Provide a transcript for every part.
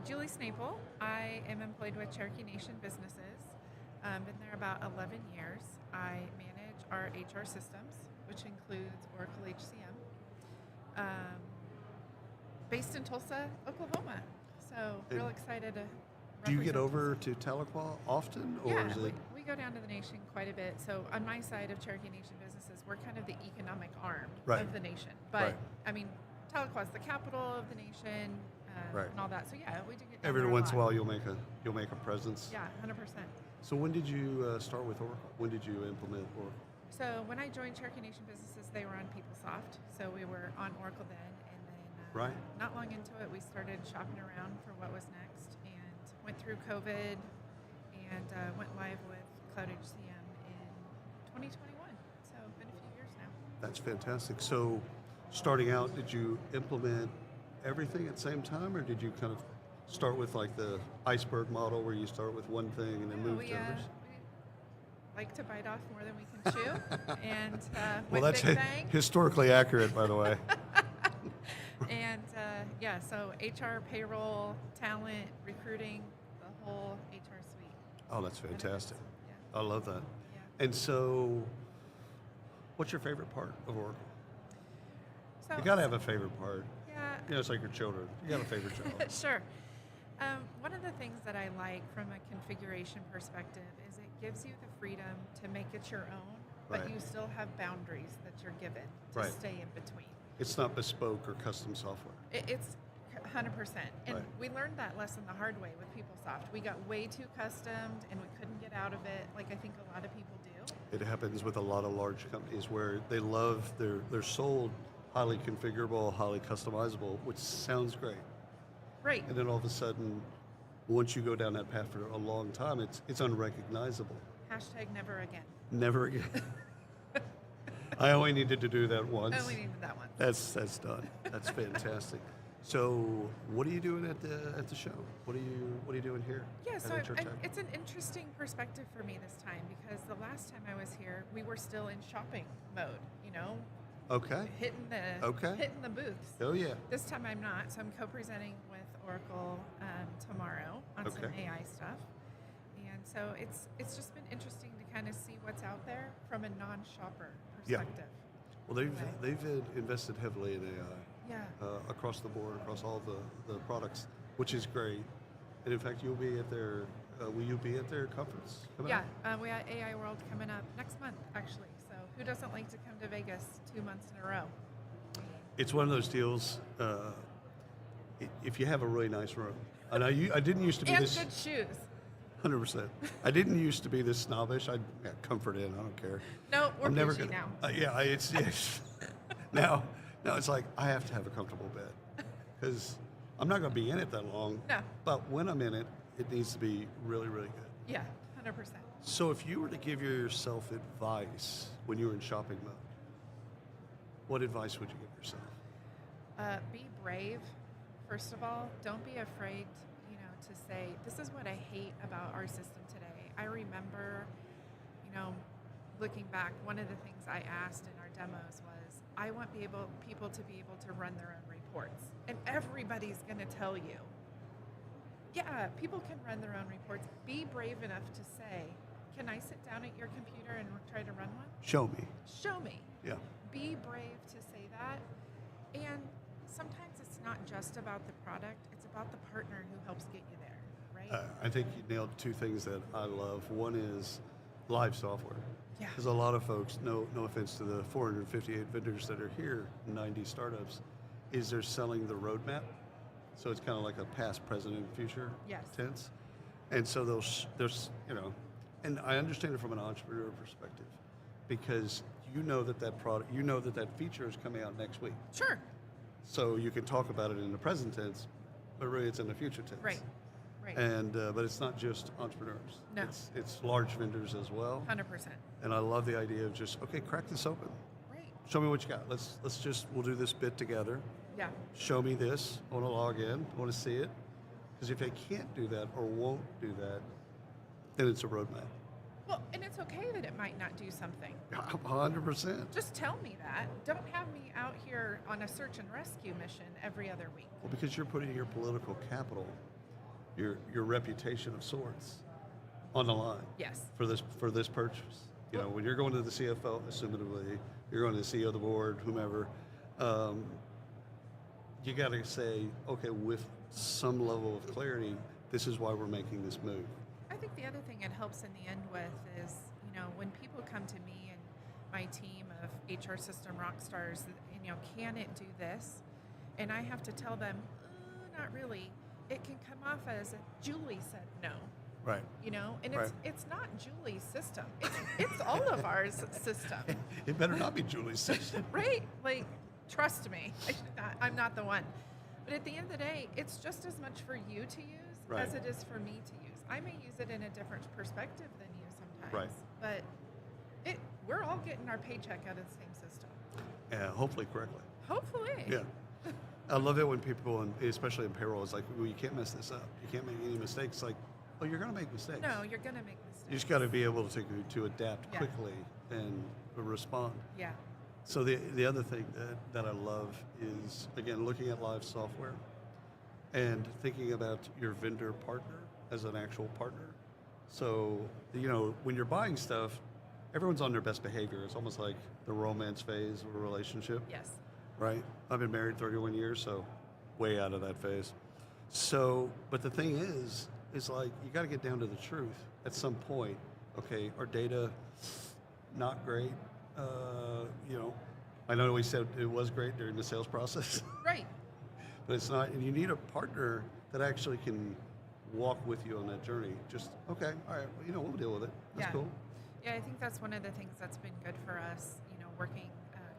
Julie Snaple. I am employed with Cherokee Nation Businesses. Been there about 11 years. I manage our HR systems, which includes Oracle HCM. Um, Based in Tulsa, Oklahoma. So And real excited to do you get represent Tulsa. over to Tahlequah often, or Yeah, is it we go down to the nation quite a bit. So on my side of Cherokee Nation Businesses, we're kind of the economic arm right? of the nation. But Right. I mean, Tahlequah is the capital of the nation Right. and all that. So yeah, we do get down Every there a once in a lot. while, you'll make a presence. Yeah, 100%. So when did you start with Oracle? When did you implement Oracle? So when I joined Cherokee Nation Businesses, they were on PeopleSoft. So we were on Oracle then, and then Right. not long into it, we started shopping around for what was next, and went through COVID, and went live with Cloud HCM in 2021. So been a few years now. That's fantastic. So, starting out, did you implement everything at the same time, or did you kind of start with like the iceberg model, where you start with one thing and then No, move we to others? like to bite off more than we can chew, and Well, with that's Big Bang. historically accurate, by the way. And yeah, so HR, payroll, talent, recruiting, the whole HR suite. Oh, that's fantastic. Yeah, I love that. yeah. And so, what's your favorite part of Oracle? So You got to have a favorite part. yeah, You know, it's like your children. You got a favorite child. sure. One of the things that I like from a configuration perspective is it gives you the freedom to make it your own, but Right. you still have boundaries that you're given to Right. stay in between. It's not bespoke or custom software. It's 100%. And Right. we learned that lesson the hard way with PeopleSoft. We got way too customed and we couldn't get out of it like I think a lot of people do. It happens with a lot of large companies where they love they're sold highly configurable, highly customizable, which sounds great. Right. And then all of a sudden, once you go down that path for a long time, it's unrecognizable. Hashtag never again. Never again. I only needed to do that once. I only needed that one. That's done. That's fantastic. So, what are you doing at the show? What are you doing here? Yeah, at so HR Tech? it's an interesting perspective for me this time because the last time I was here, we were still in shopping mode, Okay. hitting the booths. Oh yeah. This time I'm not, so I'm co-presenting with Oracle tomorrow on some Okay. AI stuff, and so it's just been interesting to kind of see what's out there from a non-shopper Yeah. perspective. Well, they've invested heavily in AI. Yeah. Across the board, across all the products, which is great. And in fact, you'll be at their, will you be at their conference? coming Yeah, up? we got AI World coming up next month, actually. So who doesn't like to come to Vegas 2 months in a row? It's one of those deals, if you have a really nice room, and I didn't used to be And this, good shoes. 100%. I didn't used to be this snobbish. Comfort in, I don't care. No, we're I'm never bougie gonna, now. yeah, it's now it's like I have to have a comfortable bed because I'm not going to be in it that long. No. But when I'm in it, it needs to be really, really good. Yeah, 100%. So if you were to give yourself advice when you were in shopping mode, what advice would you give yourself? Be brave, first of all. Don't be afraid, to say, this is what I hate about our system today. I remember, looking back, one of the things I asked in our demos was, I want people to be able to run their own reports. And everybody's going to tell you, yeah, people can run their own reports. Be brave enough to say, can I sit down at your computer and try to run one? Show me. Show me. Yeah. Be brave to say that. And sometimes it's not just about the product, it's about the partner who helps get you there, right? I think you nailed two things that I love. One is live software. Yeah. Because a lot of folks, no offense to the 458 vendors that are here, 90 startups, is they're selling the roadmap. So it's kind of like a past, present, and future Yes. tense. And so there's, and I understand it from an entrepreneur perspective because you know that product, that feature is coming out next week. Sure. So you can talk about it in the present tense, but really it's in the future tense. Right. Right. And but it's not just entrepreneurs. No. It's large vendors as well. 100%. And I love the idea of just crack this open. Right. Show me what you got. We'll do this bit together. Yeah. Show me this. I want to log in. I want to see it. Because if I can't do that or won't do that, then it's a roadmap. Well, and it's okay that it might not do something. 100%. Just tell me that. Don't have me out here on a search and rescue mission every other week. Well, because you're putting your political capital, your reputation of sorts, on the line Yes. for this purchase. You know, when you're going to the CFO, assumedly, you're going to the CEO of the board, whomever, you got to say, okay, with some level of clarity, this is why we're making this move. I think the other thing it helps in the end with is, when people come to me and my team of HR system rock stars, can it do this? And I have to tell them, not really. It can come off as Julie said no. Right. And Right. it's not Julie's system. It's all of ours system. It better not be Julie's system. Right? Like, trust me, I'm not the one. But at the end of the day, it's just as much for you to use Right. as it is for me to use. I may use it in a different perspective than you sometimes. Right. But we're all getting our paycheck out of the same system. Yeah, hopefully correctly. Hopefully. Yeah. I love it when people, especially in payroll, is like, well, you can't mess this up. You can't make any mistakes. Like, oh, you're going to make mistakes. No, you're going to make mistakes. You just got to be able to adapt Yeah. quickly and respond. Yeah. So the other thing that I love is, again, looking at live software and thinking about your vendor partner as an actual partner. So, when you're buying stuff, everyone's on their best behavior. It's almost like the romance phase of a relationship, Yes. right? I've been married 31 years, so way out of that phase. So, but the thing is like, you got to get down to the truth at some point. Okay, our data, not great. I know we said it was great during the sales process, Right. but it's not. And you need a partner that actually can walk with you on that journey. Just, okay, all right, we'll deal with it. That's Yeah. cool. Yeah, I think that's one of the things that's been good for us, working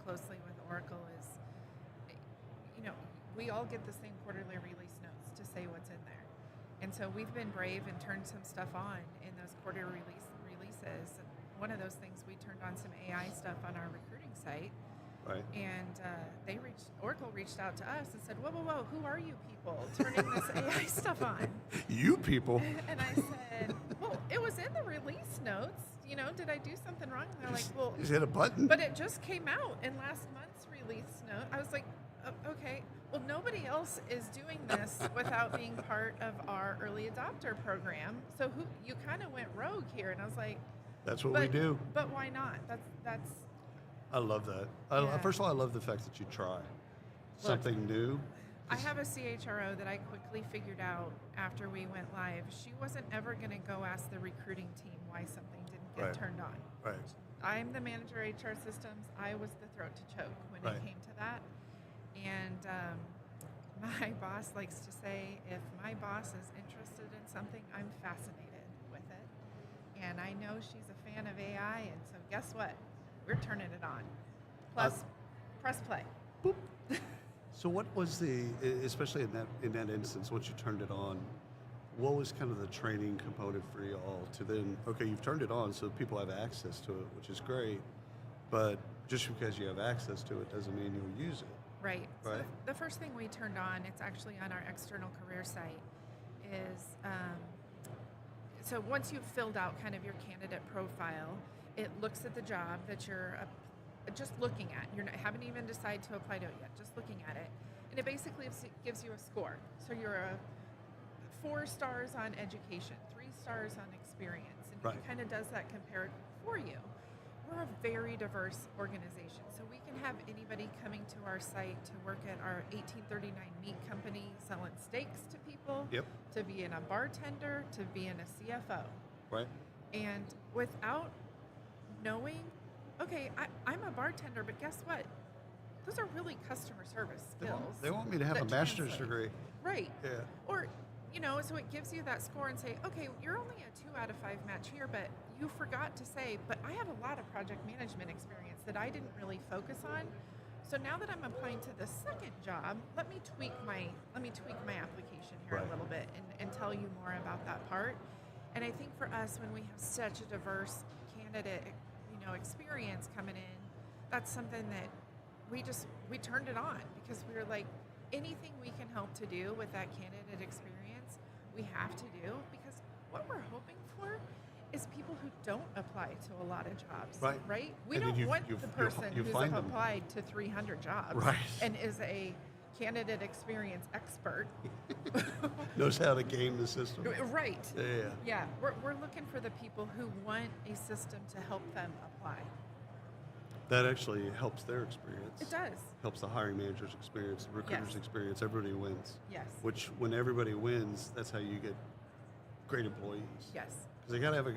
closely with Oracle is, we all get the same quarterly release notes to say what's in there. And so we've been brave and turned some stuff on in those quarterly releases. And one of those things, we turned on some AI stuff on our recruiting site. Right. And Oracle reached out to us and said, whoa, who are you people turning this AI stuff on? You people. And I said, well, it was in the release notes. Did I do something wrong? And they're like, well, Just hit a button. but it just came out in last month's release note. I was like, okay, well, nobody else is doing this without being part of our early adopter program. So you kind of went rogue here. And I was like, That's what we do. But why not? That's I love that. Yeah. First of all, I love the fact that you try something new. I have a CHRO that I quickly figured out after we went live. She wasn't ever going to go ask the recruiting team why something didn't get Right. turned on. Right. I'm the manager of HR systems. I was the throat to choke when Right. it came to that. And my boss likes to say, if my boss is interested in something, I'm fascinated with it. And I know she's a fan of AI, and so guess what? We're turning it on. Plus, press play. So what was especially in that instance, once you turned it on, what was kind of the training component for you all to then, okay, you've turned it on so people have access to it, which is great, but just because you have access to it doesn't mean you'll use it. Right. So Right. the first thing we turned on, it's actually on our external career site, is so once you've filled out kind of your candidate profile, it looks at the job that you're just looking at. Haven't even decided to apply to it yet, just looking at it. And it basically gives you a score. So you're a 4 stars on education, 3 stars on experience, and Right. it kind of does that compared for you. We're a very diverse organization, so we can have anybody coming to our site to work at our 1839 meat company selling steaks to people, Yep. to being a bartender, to being a CFO. Right. And without knowing, okay, I'm a bartender, but guess what? Those are really customer service skills. They want me to have a that master's translate. degree. Right. Yeah. Or, so it gives you that score and say, okay, you're only a 2 out of 5 match here, but you forgot to say, but I have a lot of project management experience that I didn't really focus on. So now that I'm applying to the second job, let me tweak my application here Right. a little bit and tell you more about that part. And I think for us, when we have such a diverse candidate, experience coming in, that's something that we turned it on because we were like, anything we can help to do with that candidate experience, we have to do, because what we're hoping for is people who don't apply to a lot of jobs, Right. right? We And then don't you- want you- the you- person you who's find them. applied to 300 jobs Right. and is a candidate experience expert. Knows how to game the system. Right. Yeah. Yeah, we're looking for the people who want a system to help them apply. That actually helps their experience. It does. Helps the hiring manager's experience, the recruiter's Yes. experience. Everybody wins. Yes. Which, when everybody wins, that's how you get great employees. Yes. Because they gotta have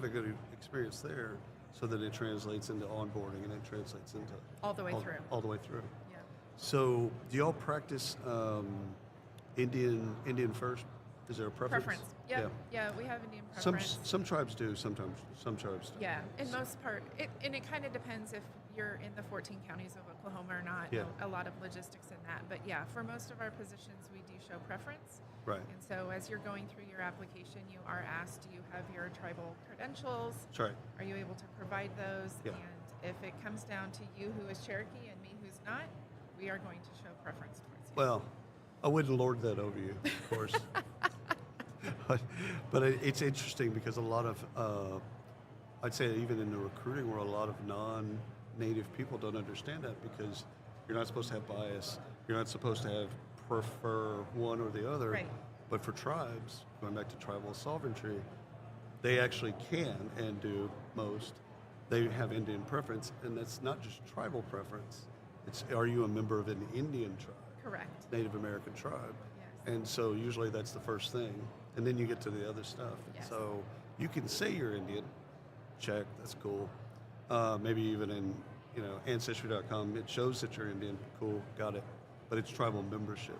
a good experience there, so that it translates into onboarding and it translates into All the way through. All the way through. Yeah. So, do y'all practice Indian first? Is there a preference? Preference. Yeah. Yeah, we have Indian Some preference. some tribes do. Sometimes some tribes don't. Yeah, in most part, and it kind of depends if you're in the 14 counties of Oklahoma or not. Yeah. A lot of logistics in that, but yeah, for most of our positions, we do show preference. Right. And so, as you're going through your application, you are asked, "Do you have your tribal credentials? That's right. Are you able to provide those?" Yeah. And if it comes down to you who is Cherokee and me who's not, we are going to show preference towards you. Well, I wouldn't lord that over you, of course. But it's interesting because a lot of, I'd say even in the recruiting world, a lot of non-native people don't understand that, because you're not supposed to have bias. You're not supposed to prefer one or the other. Right. But for tribes, going back to tribal sovereignty, they actually can and do most. They have Indian preference, and that's not just tribal preference. It's, are you a member of an Indian tribe? Correct. Native American tribe. Yes. And so usually that's the first thing. And then you get to the other stuff. Yes. So you can say you're Indian, check, that's cool. Maybe even in, Ancestry.com, it shows that you're Indian, cool, got it. But it's tribal membership.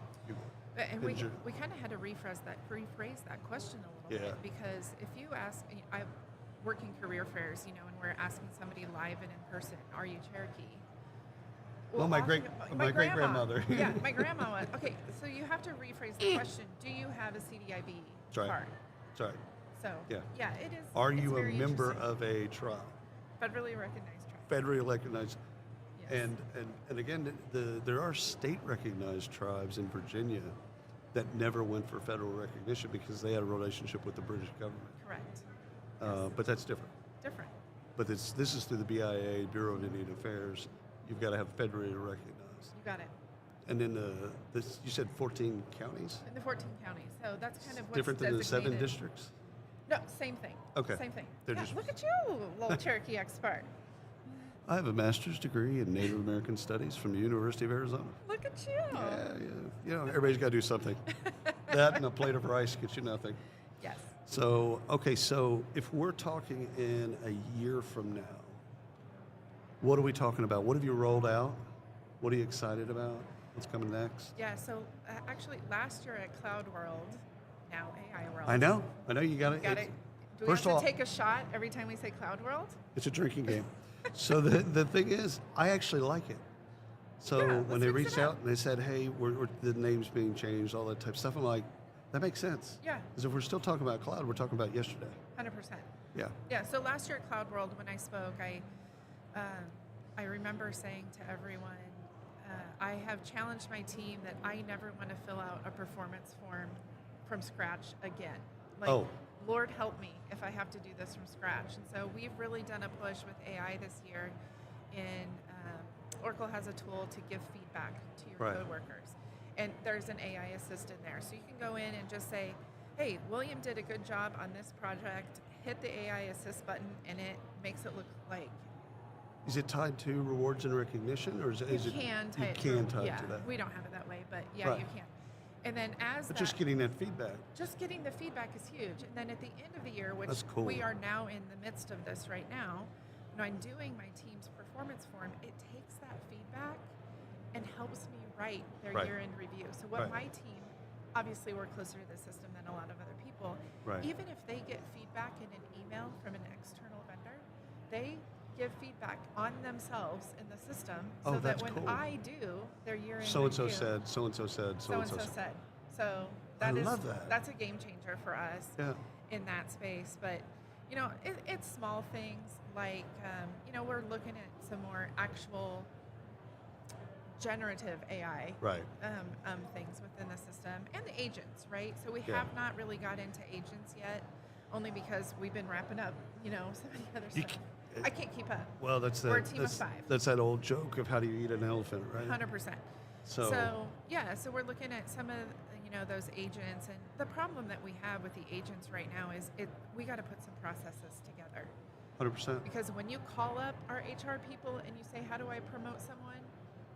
And we Injure- kind of had to rephrase that question a little Yeah. bit, because if you ask, I work in career fairs, and we're asking somebody live and in person, "Are you Cherokee?" Well, my grandma. great-grandmother. Yeah, my grandma was. Okay, so you have to rephrase the question. Do you have a CDIB That's right. card? That's right. So Yeah. it is. Are it's you a very member interesting. of a tribe? Federally recognized tribe? Federally recognized. Yes. And again, there are state recognized tribes in Virginia that never went for federal recognition because they had a relationship with the British government. Correct. But that's different. Different. But this is through the BIA, Bureau of Indian Affairs. You've got to have federally recognized. You got it. And then you said 14 counties? In the 14 counties. So that's kind of what's Different than the 7 designated. districts? No, same thing. Okay. Same thing. They're Yeah, just- look at you, little Cherokee expert. I have a master's degree in Native American Studies from the University of Arizona. Look at you. Yeah. Everybody's got to do something. That and a plate of rice gets you nothing. Yes. So, so if we're talking in a year from now, what are we talking about? What have you rolled out? What are you excited about? What's coming next? Yeah, so actually last year at Cloud World, now AI World. I know you got it. Got it. Do we First have of to all- take a shot every time we say Cloud World? It's a drinking game. So the thing is, I actually like it. So Yeah, when let's they mix reached it up. out and they said, hey, the name's being changed, all that type of stuff, I'm like, that makes sense. Yeah. Because if we're still talking about cloud, we're talking about yesterday. 100%. Yeah. Yeah, so last year at Cloud World when I spoke, I remember saying to everyone, I have challenged my team that I never want to fill out a performance form from scratch again. Like, Oh. Lord help me if I have to do this from scratch. And so we've really done a push with AI this year. Oracle has a tool to give feedback to your Right. code workers. And there's an AI assistant there. So you can go in and just say, hey, William did a good job on this project. Hit the AI assist button and it makes it look like Is it tied to rewards and recognition, or is it? you can tie it can to, tie yeah, it to that. we don't have it that way, but yeah, Right. you can. And then But just getting that feedback. just getting the feedback is huge. And then at the end of the year, which That's cool. we are now in the midst of this right now, when I'm doing my team's performance form, it takes that feedback and helps me write their Right. year-end review. So what Right. my team, obviously we're closer to the system than a lot of other people, Right. even if they get feedback in an email from an external vendor, they give feedback on themselves in the system so Oh, that that's when cool. I do their year-end So and so review, said, so and so said, so and so said. said. So I that is love that. that's a game changer for us Yeah. in that space. But it's small things like we're looking at some more actual generative AI Right. things within the system and the agents, right? So we Yeah. have not really got into agents yet. only because we've been wrapping up, so many other You stuff. c- I can't keep up. Well, that's We're a that. team of 5. That's that old joke of how do you eat an elephant, right? 100%. So, So we're looking at some of those agents, and the problem that we have with the agents right now is we got to put some processes together. 100%. Because when you call up our HR people and you say, how do I promote someone?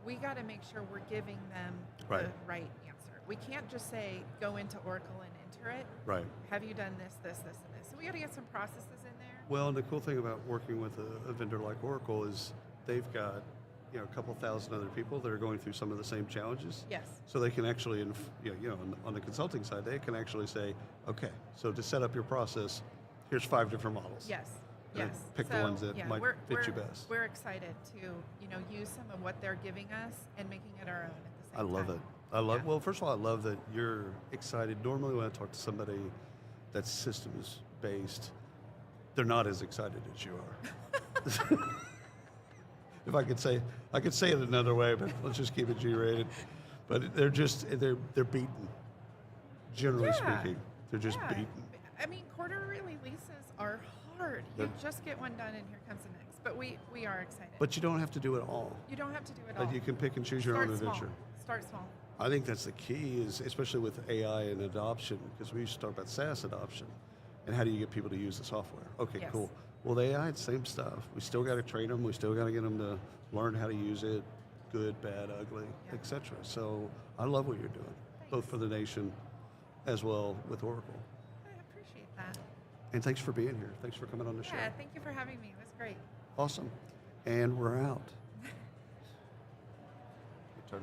We got to make sure we're giving them Right. the right answer. We can't just say, go into Oracle and enter it. Right. Have you done this, this, this, and this? So we got to get some processes in there. Well, and the cool thing about working with a vendor like Oracle is they've got a couple thousand other people that are going through some of the same challenges. Yes. So they can actually, on the consulting side, they can actually say, okay, so to set up your process, here's 5 different models. Yes. And Yes. pick the ones that might fit you best. We're excited to, use some of what they're giving us and making it our own at the I same time. love it. I love. Yeah. Well, first of all, I love that you're excited. Normally, when I talk to somebody that's systems based, they're not as excited as you are. If I could say it another way, but let's just keep it G-rated. But they're beaten. Generally Yeah. speaking, they're just Yeah. beaten. I mean, quarterly releases are hard. You They're- just get one done and here comes the next. But we are excited. But you don't have to do it all. you don't have to do it all. Like you can pick and choose your Start own small. adventure. Start small. I think that's the key, is especially with AI and adoption, because we used to talk about SaaS adoption and how do you get people to use the software. Okay, Yes. cool. Well, the AI, it's the same stuff. We still got to train them. We still got to get them to learn how to use it, good, bad, ugly, Yeah. etc. So I love what you're doing, both Thanks. for the nation as well with Oracle. I appreciate that. And thanks for being here. Thanks for coming on the show. Yeah, thank you for having me. It was great. Awesome. And we're out. Turn